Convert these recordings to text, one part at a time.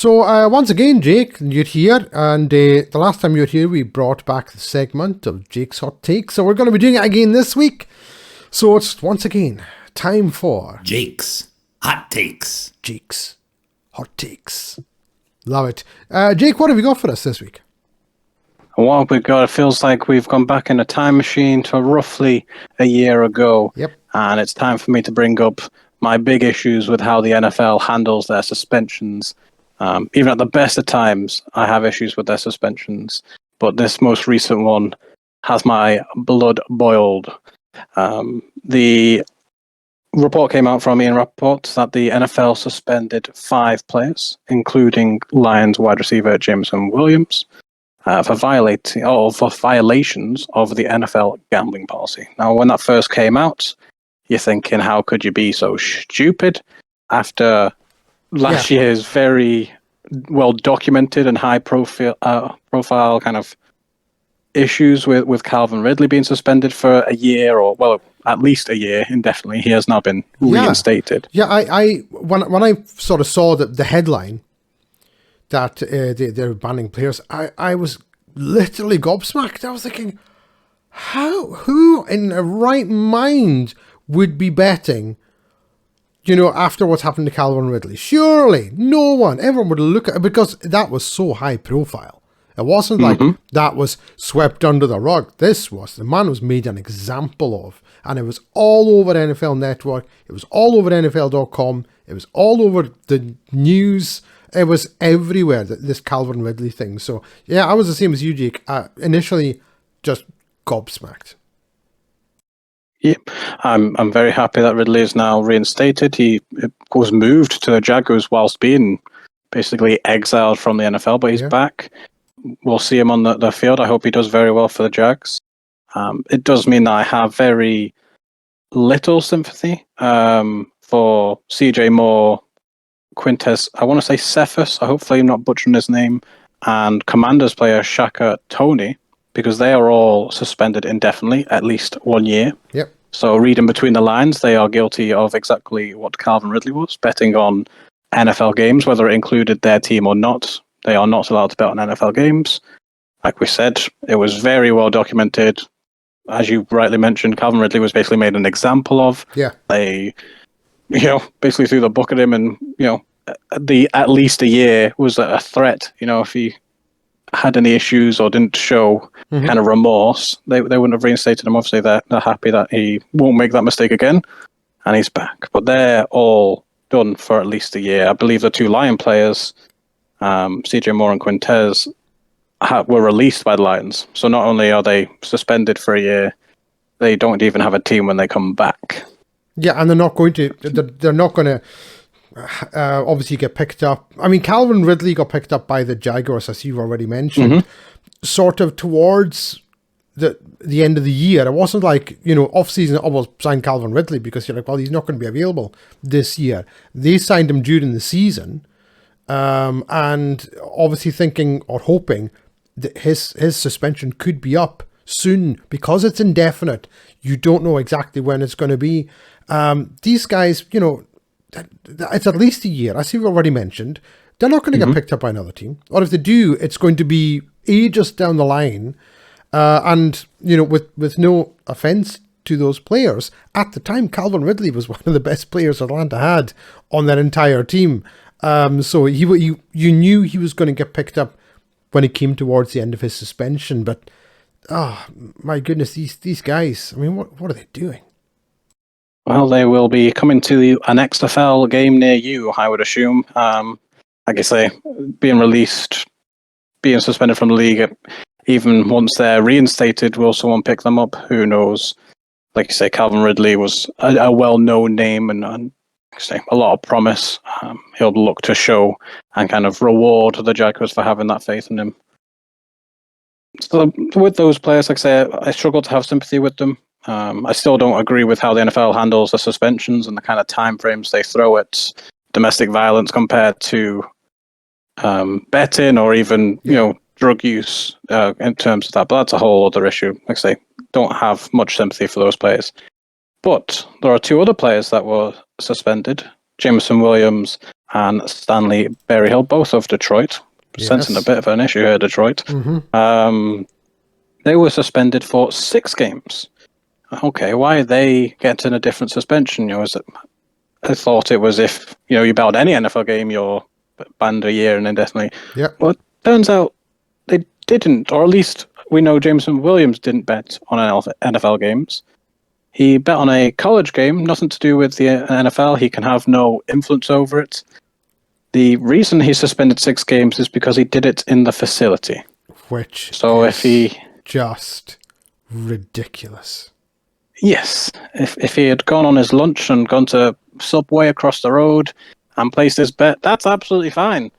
So once again, Jake, you're here, and the last time you were here, we brought back the segment of Jake's Hot Takes, so we're going to be doing it again this week. So it's, once again, time for... Jake's Hot Takes. Jake's Hot Takes. Love it. Jake, what have you got for us this week? What we've got, it feels like we've gone back in a time machine to roughly a year ago. Yep. And it's time for me to bring up my big issues with how the NFL handles their suspensions. Even at the best of times, I have issues with their suspensions. But this most recent one has my blood boiled. The report came out from Ian Rappaport that the NFL suspended 5 players, including Lions wide receiver Jameson Williams, for violations of the NFL gambling policy. Now, when that first came out, you're thinking, how could you be so stupid after last year's very well documented and high profile kind of issues with Calvin Ridley being suspended for a year, or well, at least a year indefinitely. He has now been reinstated. Yeah, when I sort of saw the headline that they're banning players, I was literally gobsmacked. I was thinking, who in their right mind would be betting, after what's happened to Calvin Ridley? Surely no one, everyone would look at it, because that was so high profile. It wasn't like that was swept under the rug. The man was made an example of, and it was all over NFL Network. It was all over NFL.com. It was all over the news. It was everywhere, this Calvin Ridley thing. So yeah, I was the same as you, Jake. Initially, just gobsmacked. Yep, I'm very happy that Ridley is now reinstated. He was moved to the Jaguars whilst being basically exiled from the NFL, but he's back. We'll see him on the field. I hope he does very well for the Jags. It does mean that I have very little sympathy for CJ Moore, Quintez, I want to say Cephas, hopefully I'm not butchering his name, and Commanders player Shaka Toney, because they are all suspended indefinitely, at least 1 year. Yep. So reading between the lines, they are guilty of exactly what Calvin Ridley was, betting on NFL games, whether it included their team or not. They are not allowed to bet on NFL games. Like we said, it was very well documented. As you rightly mentioned, Calvin Ridley was basically made an example of. Yeah. They, basically threw the book at him, and, the at least a year was a threat. If he had any issues or didn't show kind of remorse, they wouldn't have reinstated him. Obviously, they're happy that he won't make that mistake again, and he's back. But they're all done for at least a year. I believe the 2 Lion players, CJ Moore and Quintez, were released by the Lions. So not only are they suspended for a year, they don't even have a team when they come back. Yeah, and they're not going to obviously get picked up. I mean, Calvin Ridley got picked up by the Jaguars, as you've already mentioned, sort of towards the end of the year. It wasn't like, off-season, we'll sign Calvin Ridley, because you're like, well, he's not going to be available this year. They signed him during the season, and obviously thinking or hoping that his suspension could be up soon, because it's indefinite. You don't know exactly when it's going to be. These guys, it's at least a year, as you've already mentioned. They're not going to get picked up by another team, or if they do, it's going to be ages down the line. And with no offense to those players, at the time Calvin Ridley was one of the best players Atlanta had on their entire team. So you knew he was going to get picked up when it came towards the end of his suspension. But my goodness, these guys, I mean, what are they doing? Well, they will be coming to an XFL game near you, I would assume. Like I say, being released, being suspended from the league, even once they're reinstated, will someone pick them up? Who knows? Like you say, Calvin Ridley was a well-known name and like I say, a lot of promise. He'll look to show and kind of reward the Jaguars for having that faith in him. So with those players, like I say, I struggle to have sympathy with them. I still don't agree with how the NFL handles the suspensions and the kind of time frames they throw at domestic violence compared to betting or even drug use in terms of that. But that's a whole other issue. Like I say, don't have much sympathy for those players. But there are 2 other players that were suspended, Jameson Williams and Stanley Berryhill, both of Detroit, sensing a bit of an issue here, Detroit. They were suspended for 6 games. Okay, why are they getting a different suspension? I thought it was if you bet on any NFL game, you're banned a year and indefinitely. Yeah. Well, it turns out they didn't, or at least we know Jameson Williams didn't bet on NFL games. He bet on a college game, nothing to do with the NFL. He can have no influence over it. The reason he suspended 6 games is because he did it in the facility. Which if he just ridiculous. Yes, if he had gone on his lunch and gone to Subway across the road and placed his bet, that's absolutely fine.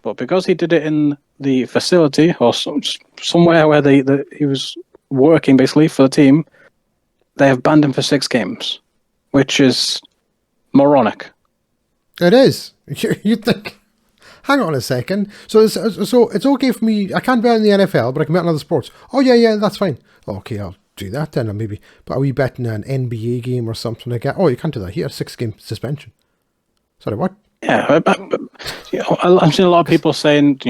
But because he did it in the facility or somewhere where he was working basically for the team, they have banned him for 6 games, which is moronic. It is. You think, hang on a second. So it's okay for me. I can't bet on the NFL, but I can bet on other sports. Oh yeah, that's fine. Okay, I'll do that then, or maybe. But are we betting an NBA game or something like that? Oh, you can't do that here. 6-game suspension. Sorry, what? Yeah, but I've seen a lot of people saying,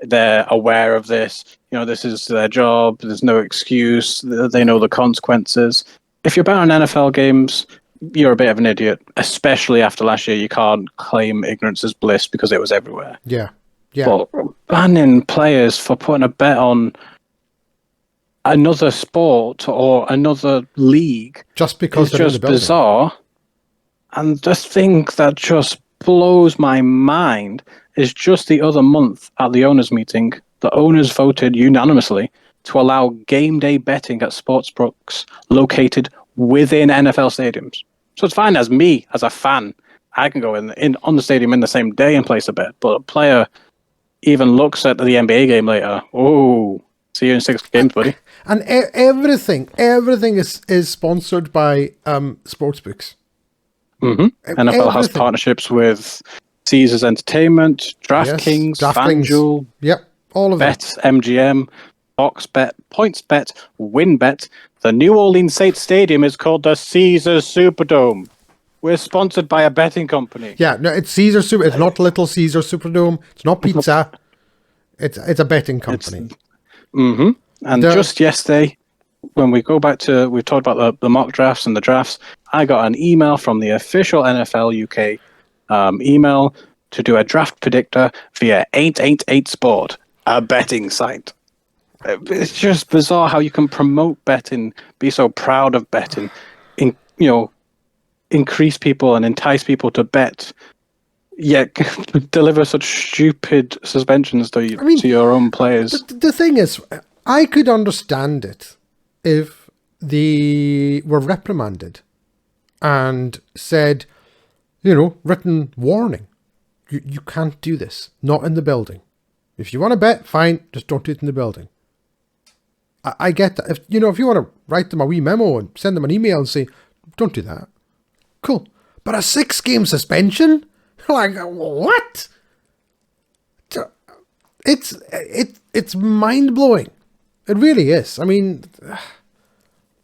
they're aware of this. This is their job. There's no excuse. They know the consequences. If you're betting on NFL games, you're a bit of an idiot, especially after last year. You can't claim ignorance as bliss because it was everywhere. Yeah. But banning players for putting a bet on another sport or another league just because is just bizarre. And the thing that just blows my mind is just the other month at the owners' meeting, the owners voted unanimously to allow game day betting at sportsbooks located within NFL stadiums. So it's fine as me, as a fan. I can go in on the stadium in the same day and place a bet. But a player even looks at the NBA game later. Oh, see you in 6 games, buddy. And everything is sponsored by sportsbooks. NFL has partnerships with Caesars Entertainment, DraftKings, FanDuel, all of Bet, MGM, BoxBet, PointsBet, WinBet. The New Orleans Saints Stadium is called the Caesars Superdome. We're sponsored by a betting company. Yeah, no, it's Caesar Super. It's not Little Caesar Superdome. It's not pizza. It's a betting company. And just yesterday, when we go back to, we've talked about the mock drafts and the drafts, I got an email from the official NFL UK email to do a draft predictor via 888 Sport, a betting site. It's just bizarre how you can promote betting, be so proud of betting, increase people and entice people to bet, yet deliver such stupid suspensions to your own players. The thing is, I could understand it if they were reprimanded and said, written warning. You can't do this. Not in the building. If you want to bet, fine. Just don't do it in the building. I get that. If you want to write them a wee memo and send them an email and say, don't do that. Cool. But a 6-game suspension? Like, what? It's mind-blowing. It really is. I mean,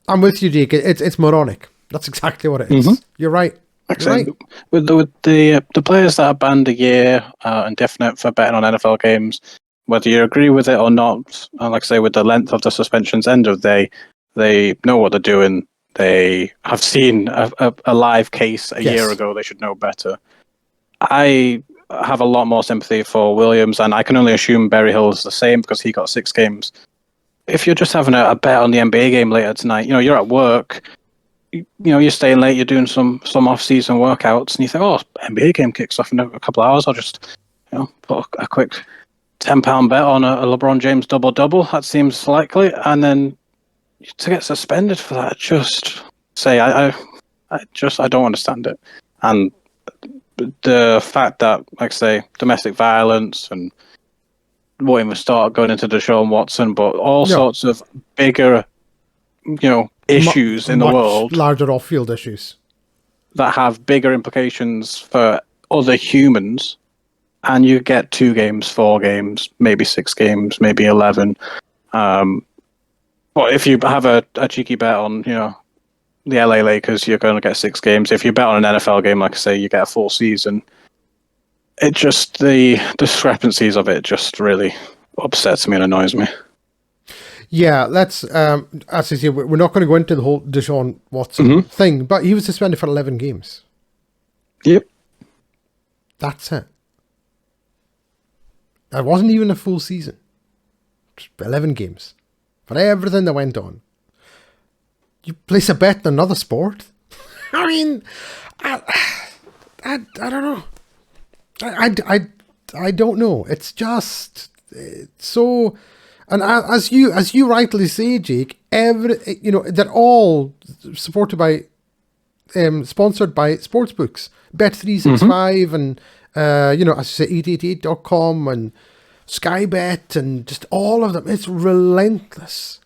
I'm with you, Jake. It's moronic. That's exactly what it is. You're right. Right. With the players that are banned a year indefinite for betting on NFL games, whether you agree with it or not, like I say, with the length of the suspensions, end of the day, they know what they're doing. They have seen a live case a year ago. They should know better. I have a lot more sympathy for Williams, and I can only assume Berryhill is the same because he got 6 games. If you're just having a bet on the NBA game later tonight, you're at work, you're staying late, you're doing some off-season workouts, and you think, NBA game kicks off in a couple of hours, I'll just put a quick £10 bet on a LeBron James double-double. That seems likely. And then to get suspended for that, just say, I don't understand it. And the fact that, like I say, domestic violence and won't even start going into Deshaun Watson, but all sorts of bigger, issues in the world. Larger off-field issues. That have bigger implications for other humans. And you get 2 games, 4 games, maybe 6 games, maybe 11. But if you have a cheeky bet on, the LA Lakers, you're going to get 6 games. If you bet on an NFL game, like I say, you get a full season. it just, the discrepancies of it just really upsets me and annoys me. Yeah, let's, as I say, we're not going to go into the whole Deshaun Watson thing, but he was suspended for 11 games. Yep. That's it. That wasn't even a full season. Just 11 games. For everything that went on. You place a bet in another sport? I mean, I don't know. I don't know. It's just so... And as you rightly say, Jake, they're all supported by, sponsored by sportsbooks, Bet365 and as you say, 888.com and Sky Bet and just all of them. It's relentless.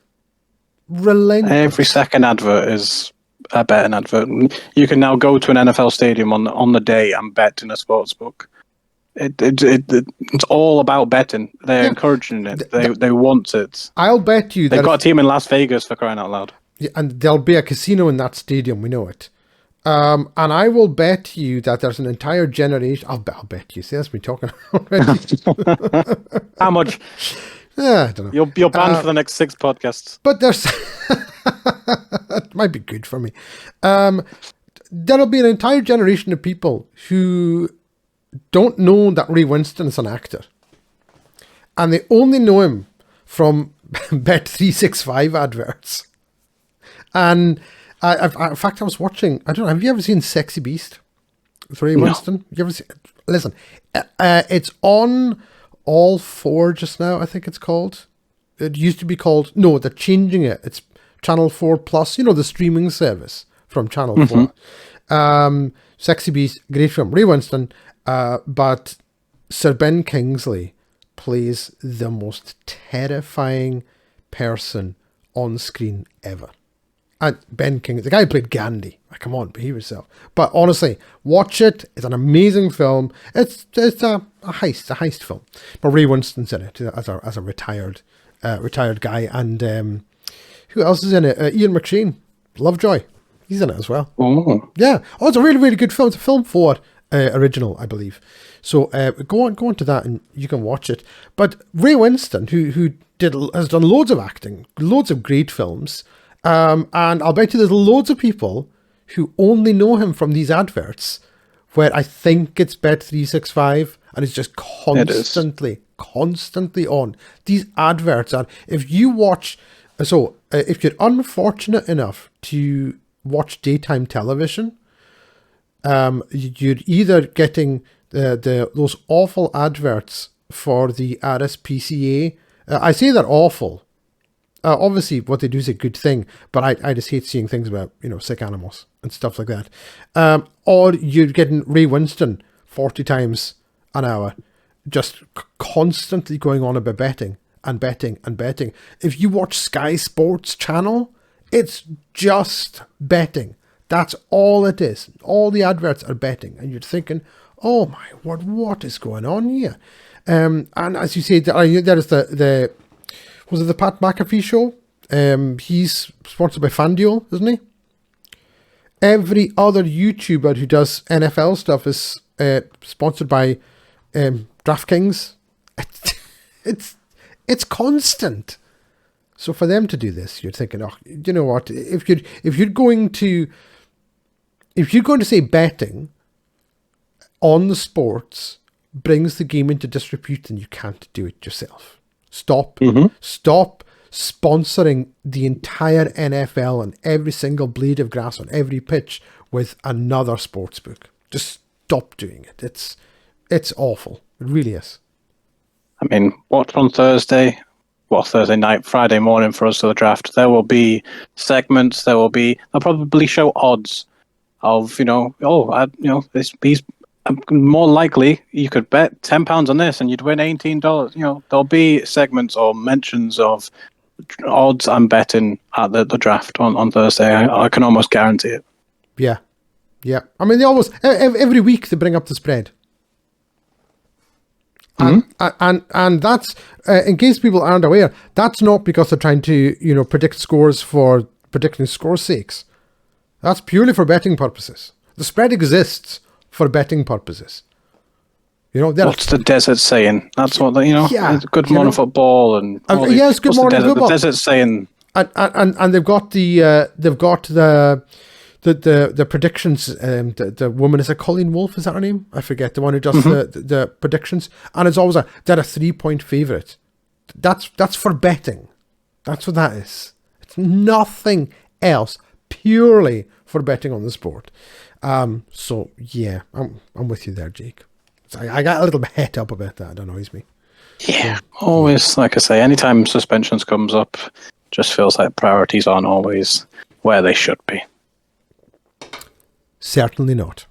Every second advert is a betting advert. You can now go to an NFL stadium on the day and bet in a sportsbook. It's all about betting. They're encouraging it. They want it. I'll bet you they've got a team in Las Vegas, for crying out loud. Yeah, and there'll be a casino in that stadium. We know it. And I will bet you that there's an entire generation. I'll bet you. See, that's me talking already. How much? I don't know. You're banned for the next 6 podcasts. But there's that might be good for me. There'll be an entire generation of people who don't know that Ray Winston is an actor, and they only know him from Bet365 adverts. And in fact, I was watching. I don't know. Have you ever seen Sexy Beast with Ray Winston? You ever seen? Listen, it's on All 4 just now. I think it's called. It used to be called. No, they're changing it. It's Channel 4 Plus. The streaming service from Channel 4. Sexy Beast, great film. Ray Winston. But Sir Ben Kingsley plays the most terrifying person on screen ever. And Ben Kingsley, the guy who played Gandhi. Come on, behave yourself. But honestly, watch it. It's an amazing film. It's a heist film. But Ray Winston's in it as a retired guy. And who else is in it? Ian McShane, Lovejoy. He's in it as well. Oh. Yeah. Oh, it's a really, really good film. It's a film for original, I believe. So go on to that and you can watch it. But Ray Winston, who has done loads of acting, loads of great films, and I'll bet you there's loads of people who only know him from these adverts, where I think it's Bet365 and it's just constantly on. These adverts are, if you're unfortunate enough to watch daytime television, you're either getting those awful adverts for the RSPCA. I say they're awful. Obviously, what they do is a good thing, but I just hate seeing things about sick animals and stuff like that. Or you're getting Ray Winston 40 times an hour, just constantly going on about betting and betting and betting. If you watch Sky Sports Channel, it's just betting. That's all it is. All the adverts are betting. And you're thinking, oh my word, what is going on here? And as you say, there is was it the Pat McAfee show? He's sponsored by FanDuel, isn't he? Every other YouTuber who does NFL stuff is sponsored by DraftKings. It's constant. So for them to do this, you're thinking, oh, you know what? If you're going to say betting on the sports brings the game into disrepute, then you can't do it yourself. Stop sponsoring the entire NFL and every single blade of grass on every pitch with another sportsbook. Just stop doing it. It's awful. It really is. I mean, watch on Thursday night, Friday morning for us to the draft. There will be segments. They'll probably show odds of, he's more likely you could bet £10 on this and you'd win $18. There'll be segments or mentions of odds and betting at the draft on Thursday. I can almost guarantee it. Yeah. I mean, they always, every week they bring up the spread. And that's, in case people aren't aware, that's not because they're trying to, predict scores for predicting scores' sakes. That's purely for betting purposes. The spread exists for betting purposes. You know, what's the desert saying? That's what good morning football and yes, good morning football. The desert saying, and they've got the predictions. The woman, is it Colleen Wolfe? Is that her name? I forget, the one who does the predictions, and it's always they're a 3-point favorite. That's for betting. That's what that is. It's nothing else. Purely for betting on the sport. So yeah, I'm with you there, Jake. I got a little bit het up about that. It annoys me. Yeah, always, like I say, anytime suspensions comes up, just feels like priorities aren't always where they should be. Certainly not.